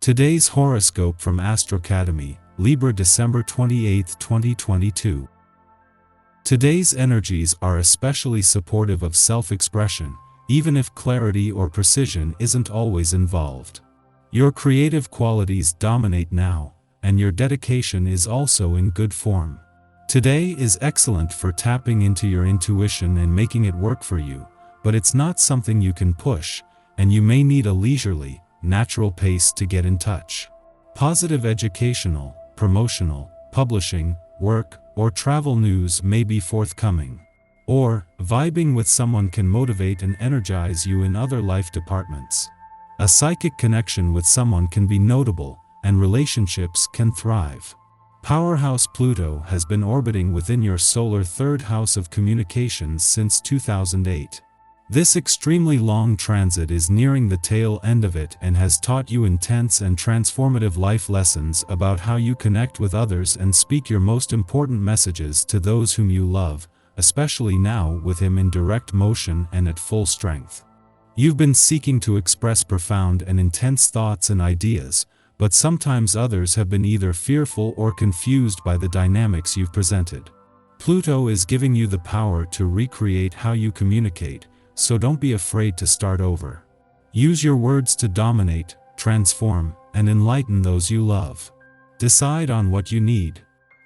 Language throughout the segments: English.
Today's horoscope from Astrocademy, Libra December 28, 2022. Today's energies are especially supportive of self-expression, even if clarity or precision isn't always involved. Your creative qualities dominate now, and your dedication is also in good form. Today is excellent for tapping into your intuition and making it work for you, but it's not something you can push, and you may need a leisurely, natural pace to get in touch. Positive educational, promotional, publishing, work, or travel news may be forthcoming. Or, vibing with someone can motivate and energize you in other life departments. A psychic connection with someone can be notable, and relationships can thrive. Powerhouse Pluto has been orbiting within your solar third house of communications since 2008. This extremely long transit is nearing the tail end of it and has taught you intense and transformative life lessons about how you connect with others and speak your most important messages to those whom you love, especially now with him in direct motion and at full strength. You've been seeking to express profound and intense thoughts and ideas, but sometimes others have been either fearful or confused by the dynamics you've presented. Pluto is giving you the power to recreate how you communicate, so don't be afraid to start over. Use your words to dominate, transform, and enlighten those you love. Decide on what you need.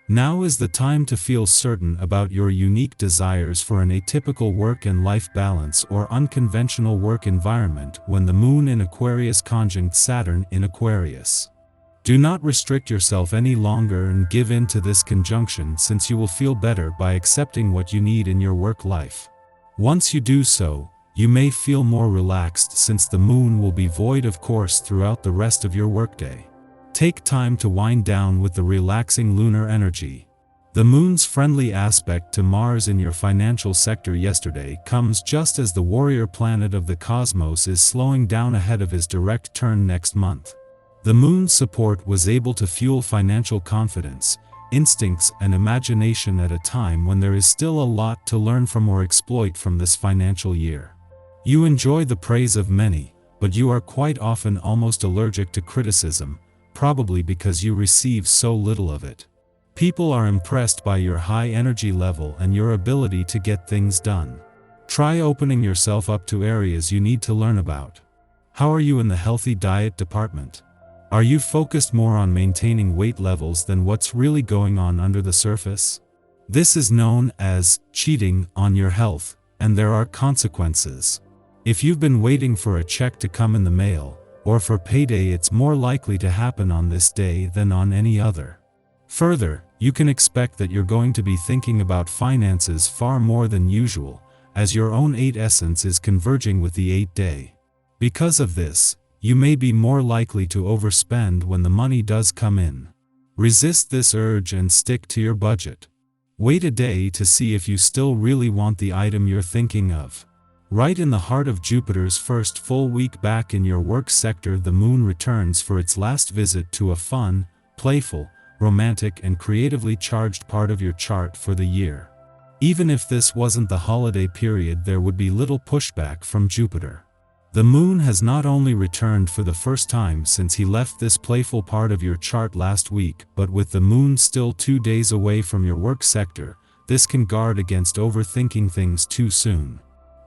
Now is the time to feel certain about your unique desires for an atypical work and life balance or unconventional work environment when the Moon in Aquarius conjunct Saturn in Aquarius. Do not restrict yourself any longer and give in to this conjunction, since you will feel better by accepting what you need in your work life. Once you do so, you may feel more relaxed since the Moon will be void of course throughout the rest of your workday. Take time to wind down with the relaxing lunar energy. The Moon's friendly aspect to Mars in your financial sector yesterday comes just as the warrior planet of the cosmos is slowing down ahead of his direct turn next month. The Moon's support was able to fuel financial confidence, instincts, and imagination at a time when there is still a lot to learn from or exploit from this financial year. You enjoy the praise of many, but you are quite often almost allergic to criticism, probably because you receive so little of it. People are impressed by your high energy level and your ability to get things done. Try opening yourself up to areas you need to learn about. How are you in the healthy diet department? Are you focused more on maintaining weight levels than what's really going on under the surface? This is known as cheating on your health, and there are consequences. If you've been waiting for a check to come in the mail, or for payday, it's more likely to happen on this day than on any other. Further, you can expect that you're going to be thinking about finances far more than usual, as your own 8 essence is converging with the 8-day. Because of this, you may be more likely to overspend when the money does come in. Resist this urge and stick to your budget. Wait a day to see if you still really want the item you're thinking of. Right in the heart of Jupiter's first full week back in your work sector, the Moon returns for its last visit to a fun, playful, romantic, and creatively charged part of your chart for the year. Even if this wasn't the holiday period, there would be little pushback from Jupiter. The Moon has not only returned for the first time since he left this playful part of your chart last week, but with the Moon still 2 days away from your work sector, this can guard against overthinking things too soon.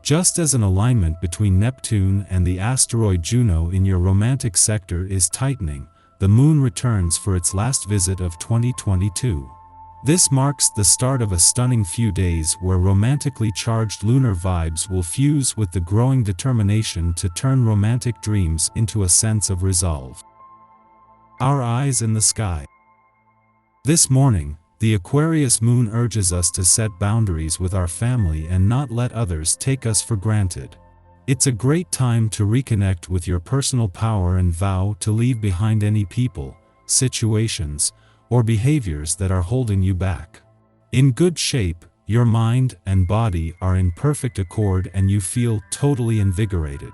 Just as an alignment between Neptune and the asteroid Juno in your romantic sector is tightening, the Moon returns for its last visit of 2022. This marks the start of a stunning few days where romantically charged lunar vibes will fuse with the growing determination to turn romantic dreams into a sense of resolve. Our eyes in the sky. This morning, the Aquarius Moon urges us to set boundaries with our family and not let others take us for granted. It's a great time to reconnect with your personal power and vow to leave behind any people, situations, or behaviors that are holding you back. In good shape, your mind and body are in perfect accord and you feel totally invigorated.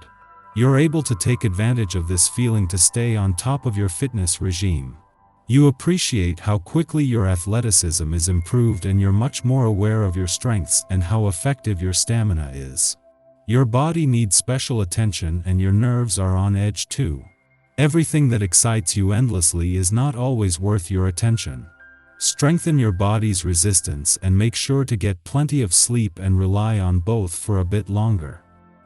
You're able to take advantage of this feeling to stay on top of your fitness regime. You appreciate how quickly your athleticism is improved and you're much more aware of your strengths and how effective your stamina is. Your body needs special attention and your nerves are on edge too. Everything that excites you endlessly is not always worth your attention. Strengthen your body's resistance and make sure to get plenty of sleep and rely on both for a bit longer.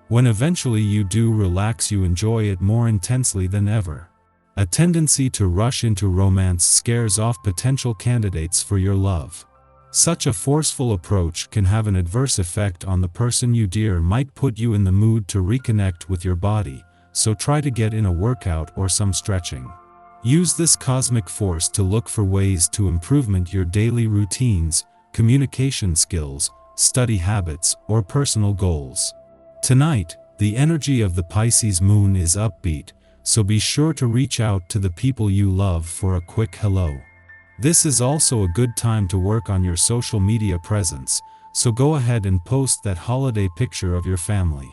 When eventually you do relax, you enjoy it more intensely than ever. A tendency to rush into romance scares off potential candidates for your love. Such a forceful approach can have an adverse effect on the person you dear, might put you in the mood to reconnect with your body, so try to get in a workout or some stretching. Use this cosmic force to look for ways to improvement your daily routines, communication skills, study habits, or personal goals. Tonight, the energy of the Pisces moon is upbeat, so be sure to reach out to the people you love for a quick hello. This is also a good time to work on your social media presence, so go ahead and post that holiday picture of your family.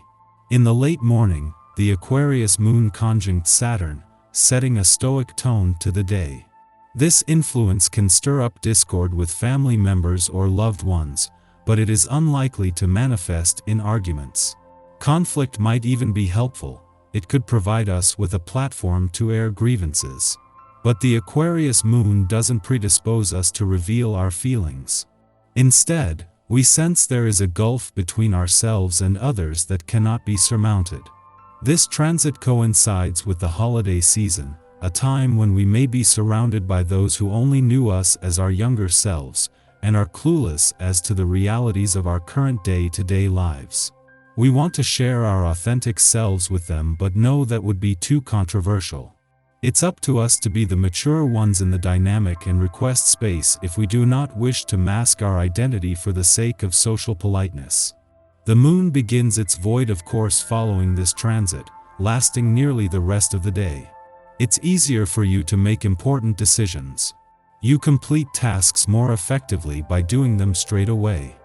In the late morning, the Aquarius moon conjunct Saturn, setting a stoic tone to the day. This influence can stir up discord with family members or loved ones, but it is unlikely to manifest in arguments. Conflict might even be helpful. It could provide us with a platform to air grievances. But the Aquarius moon doesn't predispose us to reveal our feelings. Instead, we sense there is a gulf between ourselves and others that cannot be surmounted. This transit coincides with the holiday season, a time when we may be surrounded by those who only knew us as our younger selves, and are clueless as to the realities of our current day-to-day lives. We want to share our authentic selves with them, but know that would be too controversial. It's up to us to be the mature ones in the dynamic and request space if we do not wish to mask our identity for the sake of social politeness. The moon begins its void of course following this transit, lasting nearly the rest of the day. It's easier for you to make important decisions. You complete tasks more effectively by doing them straight away.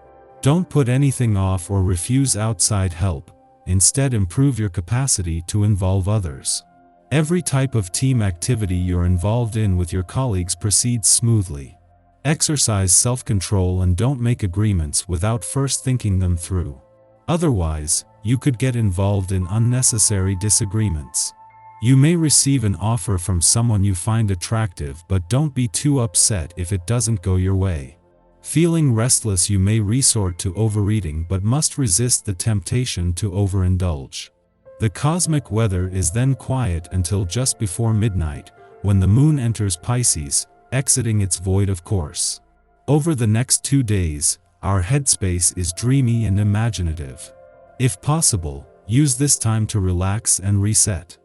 Don't put anything off or refuse outside help. Instead, improve your capacity to involve others. Every type of team activity you're involved in with your colleagues proceeds smoothly. Exercise self-control and don't make agreements without first thinking them through. Otherwise, you could get involved in unnecessary disagreements. You may receive an offer from someone you find attractive, but don't be too upset if it doesn't go your way. Feeling restless, you may resort to overeating but must resist the temptation to overindulge. The cosmic weather is then quiet until just before midnight, when the moon enters Pisces, exiting its void of course. Over the next 2 days, our headspace is dreamy and imaginative. If possible, use this time to relax and reset.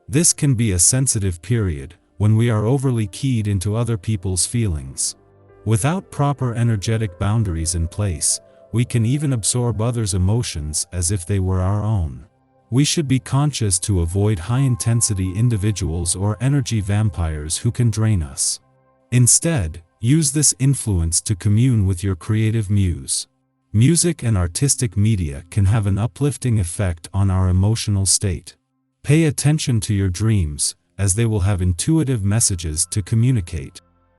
This can be a sensitive period, when we are overly keyed into other people's feelings. Without proper energetic boundaries in place, we can even absorb others' emotions as if they were our own. We should be conscious to avoid high-intensity individuals or energy vampires who can drain us. Instead, use this influence to commune with your creative muse. Music and artistic media can have an uplifting effect on our emotional state. Pay attention to your dreams, as they will have intuitive messages to communicate.